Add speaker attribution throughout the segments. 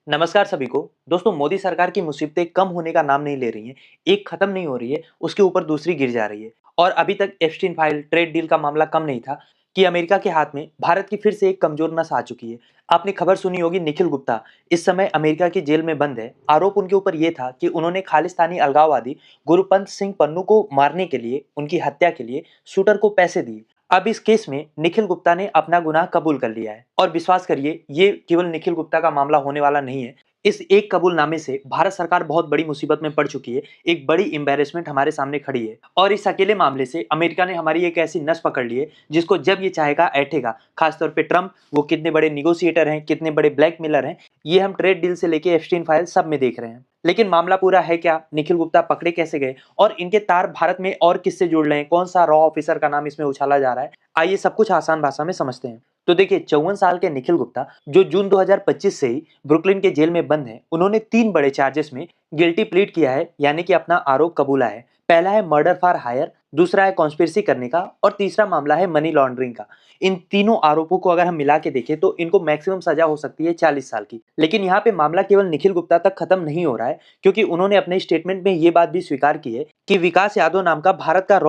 Speaker 1: नमस्कार सभी को। दोस्तों, मोदी सरकार की मुसीबतें कम होने का नाम नहीं ले रही हैं। एक खत्म नहीं हो रही है, उसके ऊपर दूसरी गिर जा रही है। और अभी तक एप्स्टीन फाइल, ट्रेड डील का मामला कम नहीं था कि अमेरिका के हाथ में भारत की फिर से एक कमजोर नस आ चुकी है। आपने खबर सुनी होगी, निखिल गुप्ता इस समय अमेरिका की जेल में बंद है। आरोप उनके ऊपर यह था कि उन्होंने खालिस्तानी अलगाववादी गुरुपंत सिंह पन्नू को मारने के लिए, उनकी हत्या के लिए शूटर को पैसे दिए। अब इस केस में निखिल गुप्ता ने अपना गुनाह कबूल कर लिया है और विश्वास करिए, ये केवल निखिल गुप्ता का मामला होने वाला नहीं है। इस एक कबूलनामे से भारत सरकार बहुत बड़ी मुसीबत में पड़ चुकी है। एक बड़ी एम्बैरेसमेंट हमारे सामने खड़ी है और इस अकेले मामले से अमेरिका ने हमारी एक ऐसी नस पकड़ ली है जिसको जब ये चाहेगा ऐठेगा। खासतौर पे ट्रंप, वो कितने बड़े निगोशिएटर हैं, कितने बड़े ब्लैकमेलर हैं, ये हम ट्रेड डील से लेके एप्स्टीन फाइल सब में देख रहे हैं। लेकिन मामला पूरा है क्या, निखिल गुप्ता पकड़े कैसे गए और इनके तार भारत में और किससे जुड़ रहे हैं, कौन सा रॉ ऑफिसर का नाम इसमें उछाला जा रहा है, आइए सब कुछ आसान भाषा में समझते हैं। तो देखिए, 54 साल के निखिल गुप्ता जो जून 2025 से ही ब्रुकलिन के जेल में बंद हैं, उन्होंने 3 बड़े चार्जेस में गिल्टी प्लीड किया है, यानी कि अपना आरोप कबूला है। पहला है मर्डर फॉर हायर, दूसरा है कॉन्स्पिरेसी करने का और तीसरा मामला है मनी लॉन्ड्रिंग का। इन तीनों आरोपों को अगर हम मिला के देखें तो इनको मैक्सिमम सजा हो सकती है 40 साल की। लेकिन यहाँ पे मामला केवल निखिल गुप्ता तक खत्म नहीं हो रहा है, क्योंकि उन्होंने अपने स्टेटमेंट में ये बात भी स्वीकार की है कि विकास यादव नाम का भारत के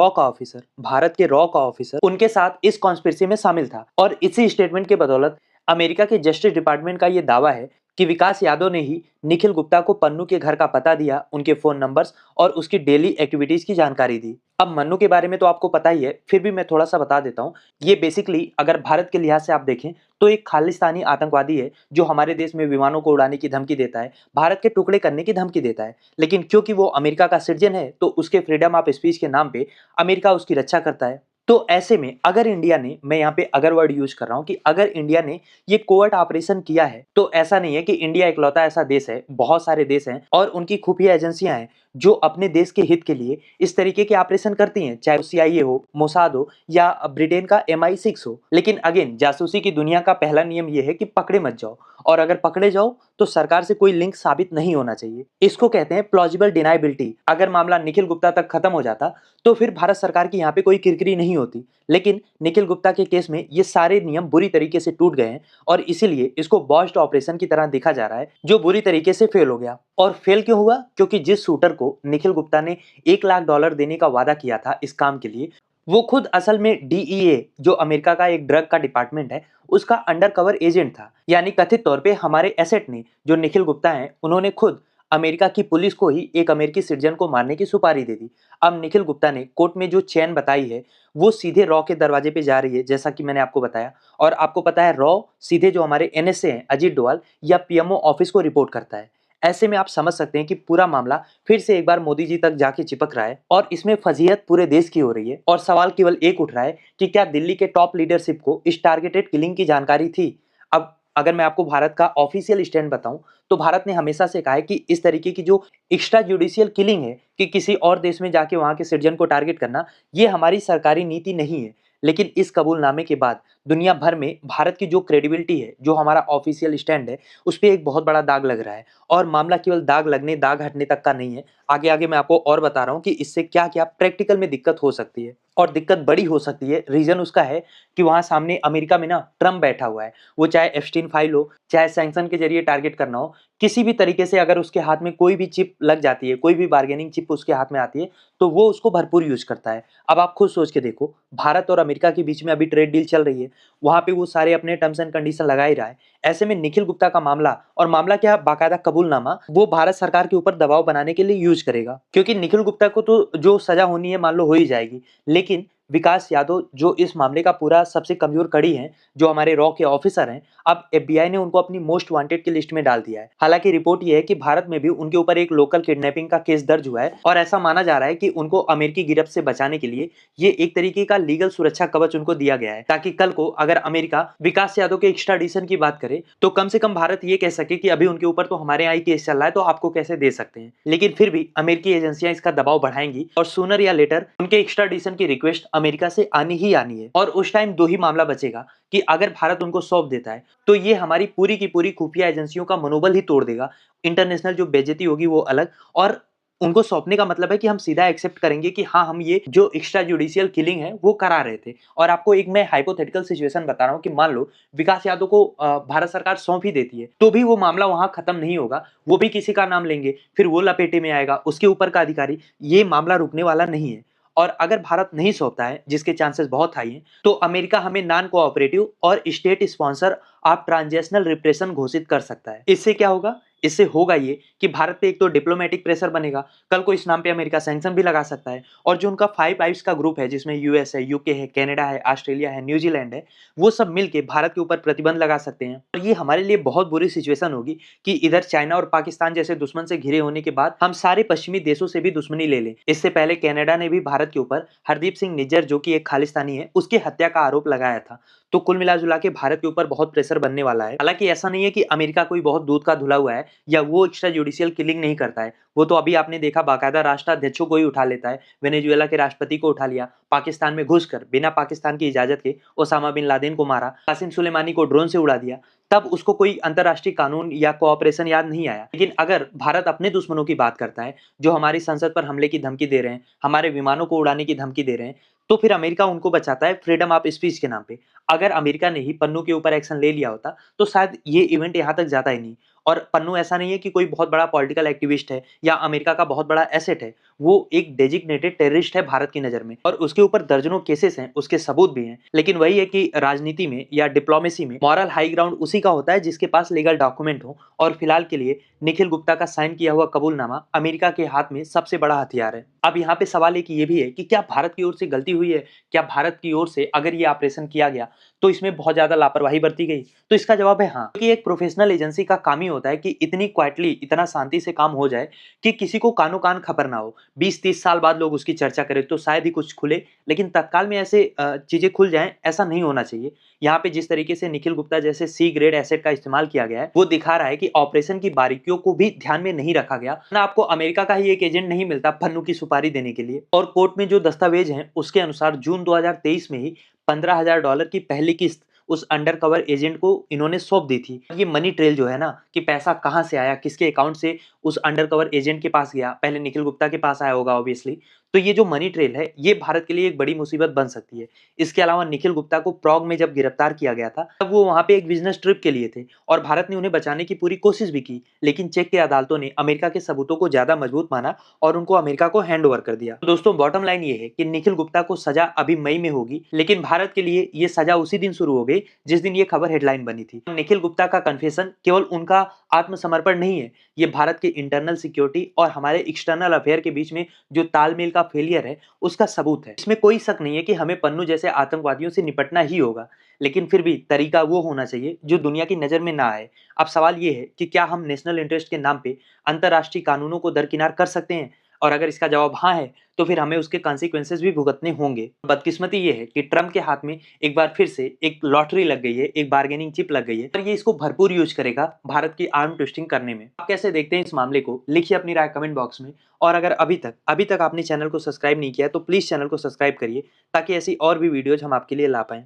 Speaker 1: रॉ का ऑफिसर उनके साथ इस कॉन्स्पिरेसी में शामिल था। और इसी स्टेटमेंट के बदौलत अमेरिका के जस्टिस डिपार्टमेंट का ये दावा है कि विकास यादव ने ही निखिल गुप्ता को पन्नू के घर का पता दिया, उनके फोन नंबर्स और उसकी डेली एक्टिविटीज की जानकारी दी। अब मन्नू के बारे में तो आपको पता ही है, फिर भी मैं थोड़ा सा बता देता हूँ। ये बेसिकली अगर भारत के लिहाज से आप देखें तो एक खालिस्तानी आतंकवादी है जो हमारे देश में विमानों को उड़ाने की धमकी देता है, भारत के टुकड़े करने की धमकी देता है। लेकिन क्योंकि वो अमेरिका का सिटीजन है तो उसके फ्रीडम ऑफ स्पीच के नाम पे अमेरिका उसकी रक्षा करता है। तो ऐसे में अगर इंडिया ने, मैं यहाँ पे अगर वर्ड यूज कर रहा हूँ कि अगर इंडिया ने ये कोवर्ट ऑपरेशन किया है, तो ऐसा नहीं है कि इंडिया इकलौता ऐसा देश है, बहुत सारे देश हैं और उनकी खुफिया एजेंसियां हैं जो अपने देश के हित के लिए इस तरीके के ऑपरेशन करती हैं, चाहे सीआईए हो, मोसाद हो या ब्रिटेन का MI6 हो। लेकिन अगेन, जासूसी की दुनिया का पहला नियम यह है कि पकड़े मत जाओ, और अगर पकड़े जाओ तो सरकार से कोई लिंक साबित नहीं होना चाहिए। इसको कहते हैं प्लॉजिबल डिनाइबिलिटी। अगर मामला निखिल गुप्ता तक खत्म हो जाता तो फिर भारत सरकार की यहाँ पे कोई किरकिरी नहीं होती। लेकिन निखिल गुप्ता के केस में ये सारे नियम बुरी तरीके से टूट गए हैं और इसीलिए इसको बॉस्ट ऑपरेशन की तरह देखा जा रहा है, जो बुरी तरीके से फेल हो गया। और फेल क्यों हुआ? क्योंकि जिस शूटर को निखिल गुप्ता ने $1 लाख देने का वादा किया था इस काम के लिए, वो खुद असल में DEA, जो अमेरिका का एक ड्रग का डिपार्टमेंट है, उसका अंडर कवर एजेंट था। यानी कथित तौर पे हमारे एसेट ने, जो निखिल गुप्ता हैं, उन्होंने खुद अमेरिका की पुलिस को ही एक अमेरिकी सिटीजन को मारने की सुपारी दे दी। अब निखिल गुप्ता ने कोर्ट में जो चैन बताई है वो सीधे रॉ के दरवाजे पे जा रही है, जैसा कि मैंने आपको बताया। और आपको पता है, रॉ सीधे जो हमारे NSA हैं, अजीत डोवाल या PMO ऑफिस को रिपोर्ट करता है। ऐसे में आप समझ सकते हैं कि पूरा मामला फिर से एक बार मोदी जी तक जाके चिपक रहा है और इसमें फजीहत पूरे देश की हो रही है। और सवाल केवल एक उठ रहा है कि क्या दिल्ली के टॉप लीडरशिप को इस टारगेटेड किलिंग की जानकारी थी? अब अगर मैं आपको भारत का ऑफिशियल स्टैंड बताऊं तो भारत ने हमेशा से कहा है कि इस तरीके की जो एक्स्ट्रा जुडिशियल किलिंग है, कि किसी और देश में जाके वहां के सिटीजन को टारगेट करना, ये हमारी सरकारी नीति नहीं है। लेकिन इस कबूलनामे के बाद दुनिया भर में भारत की जो क्रेडिबिलिटी है, जो हमारा ऑफिशियल स्टैंड है, उस पर एक बहुत बड़ा दाग लग रहा है। और मामला केवल दाग लगने, दाग हटने तक का नहीं है। आगे आगे मैं आपको और बता रहा हूँ कि इससे क्या क्या प्रैक्टिकल में दिक्कत हो सकती है, और दिक्कत बड़ी हो सकती है। रीजन उसका है कि वहां सामने अमेरिका में ना ट्रम्प बैठा हुआ है। वो चाहे एप्स्टीन फाइल हो, चाहे सैंक्शन के जरिए टारगेट करना हो, किसी भी तरीके से अगर उसके हाथ में कोई भी चिप लग जाती है, कोई भी बार्गेनिंग चिप उसके हाथ में आती है, तो वो उसको भरपूर यूज करता है। अब आप खुद सोच के देखो, भारत और अमेरिका के बीच में अभी ट्रेड डील चल रही है, वहां पे वो सारे अपने टर्म्स एंड कंडीशन लगा ही रहा है। ऐसे में निखिल गुप्ता का मामला, और मामला क्या, बाकायदा कबूलनामा, वो भारत सरकार के ऊपर दबाव बनाने के लिए यूज करेगा। क्योंकि निखिल गुप्ता को तो जो सजा होनी है मान लो हो ही जाएगी, लेकिन विकास यादव जो इस मामले का पूरा सबसे कमजोर कड़ी है, जो हमारे रॉ के ऑफिसर हैं, अब FBI ने उनको अपनी मोस्ट वांटेड की लिस्ट में डाल दिया है। हालांकि रिपोर्ट यह है कि भारत में भी उनके ऊपर एक लोकल किडनैपिंग का केस दर्ज हुआ है और ऐसा माना जा रहा है कि उनको अमेरिकी गिरफ्त से बचाने के लिए ये एक तरीके का लीगल सुरक्षा कवच उनको दिया गया है, ताकि कल को अगर अमेरिका विकास यादव के एक्स्ट्राडिशन की बात करे तो कम से कम भारत ये कह सके कि अभी उनके ऊपर तो हमारे यहाँ ही केस चल रहा है, तो आपको कैसे दे सकते हैं। लेकिन फिर भी अमेरिकी एजेंसियां इसका दबाव बढ़ाएंगी और सूनर या लेटर उनके एक्स्ट्राडिशन की रिक्वेस्ट अमेरिका से आनी ही आनी है। और उस टाइम दो ही मामला बचेगा कि अगर भारत उनको सौंप देता है तो ये हमारी पूरी की पूरी खुफिया एजेंसियों का मनोबल ही तोड़ देगा। इंटरनेशनल जो बेइज्जती होगी वो अलग, और उनको सौंपने का मतलब है कि हम सीधा एक्सेप्ट करेंगे कि हाँ, हम ये जो एक्स्ट्रा जुडिशियल किलिंग है वो करा रहे थे। और आपको एक मैं हाइपोथेटिकल सिचुएशन बता रहा हूँ कि मान लो विकास यादव को भारत सरकार सौंप ही देती है, तो भी वो मामला वहाँ खत्म नहीं होगा। वो भी किसी का नाम लेंगे, फिर वो लपेटे में आएगा, उसके ऊपर का अधिकारी, ये मामला रुकने वाला नहीं है। और अगर भारत नहीं सौंपता है, जिसके चांसेस बहुत हाई हैं, तो अमेरिका हमें नॉन कोऑपरेटिव और state sponsor of transitional repression घोषित कर सकता है। इससे क्या होगा? इससे होगा ये कि भारत पे एक तो डिप्लोमेटिक प्रेशर बनेगा, कल को इस नाम पे अमेरिका सैंक्शन भी लगा सकता है। और जो उनका फाइव आइव्स का ग्रुप है, जिसमें यूएस है, यूके है, कनाडा है, ऑस्ट्रेलिया है, न्यूजीलैंड है, वो सब मिलके भारत के ऊपर प्रतिबंध लगा सकते हैं। और ये हमारे लिए बहुत बुरी सिचुएशन होगी कि इधर चाइना और पाकिस्तान जैसे दुश्मन से घिरे होने के बाद हम सारे पश्चिमी देशों से भी दुश्मनी ले लें। इससे पहले कनाडा ने भी भारत के ऊपर हरदीप सिंह निज्जर, जो कि एक खालिस्तानी है, उसकी हत्या का आरोप लगाया था। तो कुल मिला-जुला के भारत के ऊपर बहुत प्रेशर बनने वाला है। हालाँकि ऐसा नहीं है कि अमेरिका कोई बहुत दूध का धुला हुआ है या वो एक्स्ट्रा जुडिशियल किलिंग नहीं करता है। वो तो अभी आपने देखा बाकायदा राष्ट्राध्यक्षों को ही उठा लेता है। वेनेजुएला के राष्ट्रपति को उठा लिया, पाकिस्तान में घुसकर बिना पाकिस्तान की इजाज़त के ओसामा बिन लादेन को मारा, कासिम सुलेमानी को ड्रोन से उड़ा दिया। तब उसको कोई अंतर्राष्ट्रीय कानून या कोऑपरेशन याद नहीं आया। लेकिन अगर भारत अपने दुश्मनों की बात करता है, जो हमारी संसद पर हमले की धमकी दे रहे हैं, हमारे विमानों को उड़ाने की धमकी दे रहे हैं, तो फिर अमेरिका उनको बचाता है फ्रीडम ऑफ स्पीच के नाम पे। अगर अमेरिका ने ही पन्नू के ऊपर एक्शन ले लिया होता, तो शायद ये इवेंट यहाँ तक जाता ही नहीं। और पन्नू ऐसा नहीं है कि कोई बहुत बड़ा पॉलिटिकल एक्टिविस्ट है या अमेरिका का बहुत बड़ा एसेट है। वो एक डेजिग्नेटेड टेररिस्ट है भारत की नज़र में, और उसके ऊपर दर्जनों केसेस हैं, उसके सबूत भी हैं। लेकिन वही है कि राजनीति में या डिप्लोमेसी में मॉरल हाई ग्राउंड उसी का होता है जिसके पास लीगल डॉक्यूमेंट हो। और फिलहाल के लिए निखिल गुप्ता का साइन किया हुआ कबूलनामा अमेरिका के हाथ में सबसे बड़ा हथियार है। अब यहाँ पे सवाल एक ये भी है कि क्या भारत की ओर से गलती हुई है? क्या भारत की ओर से अगर ये ऑपरेशन किया गया तो इसमें बहुत ज़्यादा लापरवाही बरती गई? तो इसका जवाब है हाँ, क्योंकि एक प्रोफेशनल एजेंसी का काम ही होता है कि इतनी क्वाइटली, इतना शांति से काम हो जाए कि किसी को कानो-कान खबर ना हो। 20-30 साल बाद लोग उसकी चर्चा करें तो शायद ही कुछ खुले, लेकिन तत्काल में ऐसे चीज़ें खुल जाएँ, ऐसा नहीं होना चाहिए। यहाँ पे जिस तरीके से निखिल गुप्ता जैसे सी ग्रेड एसेट का इस्तेमाल किया गया है, वो दिखा रहा है कि ऑपरेशन की बारीकियों को भी ध्यान में नहीं रखा गया। ना आपको अमेरिका का ही एक एजेंट नहीं मिलता पन्नू की सुपारी देने के लिए। और कोर्ट में जो दस्तावेज हैं, उसके अनुसार जून 2023 में ही $15,000 की पहली किस्त उस अंडरकवर एजेंट को इन्होंने सौंप दी थी। ये मनी ट्रेल जो है ना, कि पैसा कहाँ से आया, किसके अकाउंट से उस अंडरकवर एजेंट के पास गया, पहले निखिल गुप्ता के पास आया होगा ऑब्वियसली। तो ये जो मनी ट्रेल है, ये भारत के लिए एक बड़ी मुसीबत बन सकती है। इसके अलावा निखिल गुप्ता को प्रॉग में जब गिरफ्तार किया गया था, तब वो वहाँ पे एक बिज़नेस ट्रिप के लिए थे और भारत ने उन्हें बचाने की पूरी कोशिश भी की। लेकिन चेक की अदालतों ने अमेरिका के सबूतों को ज़्यादा मजबूत माना और उनको अमेरिका को हैंडओवर कर दिया। तो दोस्तों, बॉटम लाइन ये है कि निखिल गुप्ता को सज़ा अभी मई में होगी, लेकिन भारत के लिए ये सज़ा उसी दिन शुरू हो गई जिस दिन ये खबर हेडलाइन बनी थी। निखिल गुप्ता का कन्फेशन केवल उनका आत्मसमर्पण नहीं है, ये भारत के इंटरनल सिक्योरिटी और हमारे एक्सटर्नल अफेयर के बीच में जो तालमेल का फेलियर है, उसका सबूत है। इसमें कोई शक नहीं है कि हमें पन्नू जैसे आतंकवादियों से निपटना ही होगा, लेकिन फिर भी तरीका वो होना चाहिए जो दुनिया की नज़र में ना आए। अब सवाल ये है कि क्या हम नेशनल इंटरेस्ट के नाम पे अंतर्राष्ट्रीय कानूनों को दरकिनार कर सकते हैं? और अगर इसका जवाब हाँ है, तो फिर हमें उसके कॉन्सिक्वेंसेस भी भुगतने होंगे। बदकिस्मती ये है कि ट्रंप के हाथ में एक बार फिर से एक लॉटरी लग गई है, एक बार्गेनिंग चिप लग गई है और ये इसको भरपूर यूज़ करेगा भारत की आर्म ट्विस्टिंग करने में। आप कैसे देखते हैं इस मामले को? लिखिए अपनी राय कमेंट बॉक्स में। और अगर अभी तक आपने चैनल को सब्सक्राइब नहीं किया है, तो प्लीज़ चैनल को सब्सक्राइब करिए ताकि ऐसी और भी वीडियोज़ हम आपके लिए ला पाएँ।